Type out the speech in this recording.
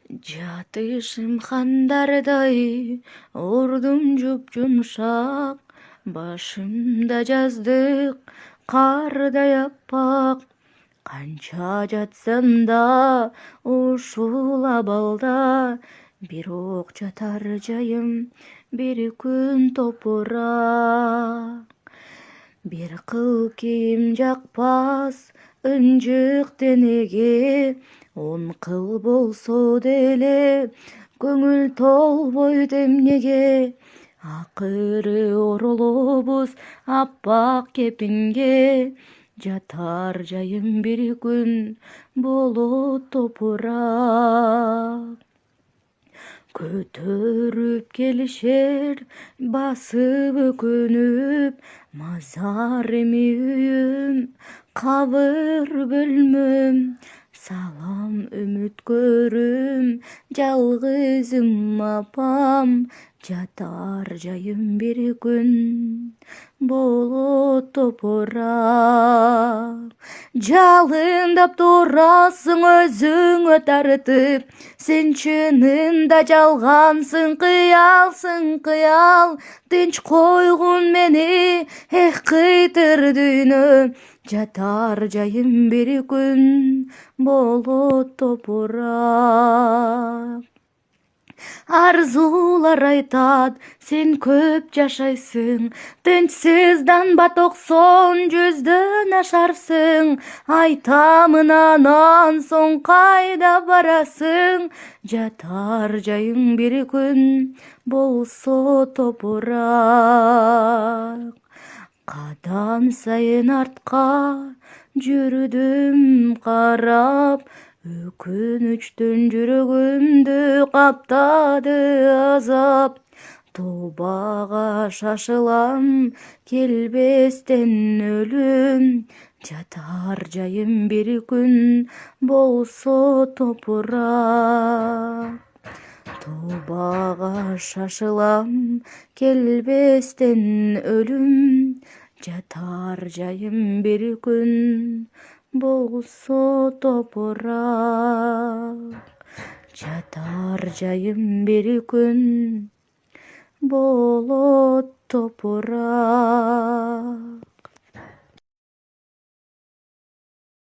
Жатышым хандардай, ордум жуп-жумшак, башымда жаздык кардай аппак. Канча жатсам да ушул абалда, бирок жатар жайым бир күн топурак. Бир кыл кийим жакпас ынжык денеге, 10 кыл болсо деле көңүл толбойт эмнеге. Акыры оролобуз аппак кепинге, жатар жайым бир күн болот топурак. Көтөрүп келишер басып өкөнүп, мазар эми үйүм, кабыр бөлмөм. Салам үмүткөрүм, жалгызым апам, жатар жайым бир күн болот топурак. Жалындап турасың өзүңө тартып, сен чынында жалгансың, кыял, тынч койгун мени, эх кыйтыр дүйнө. Жатар жайым бир күн болот топурак. Арзуулар айтат, сен көп жашайсың, тынчсызданба 90-100 ашарсың. Айтамын анан соң кайда барасың? Жатар жайың бир күн болсо топурак. Кадан сайын артка жүрдүм карап, өкүнүчтөн жүрөгүмдү каптады азап. Тобага шашылам, келбестен өлүм, жатар жайым бир күн болсо топурак. Тобага шашылам, келбестен өлүм, жатар жайым бир күн болсо топурак. Жатар жайым бир күн болот топурак.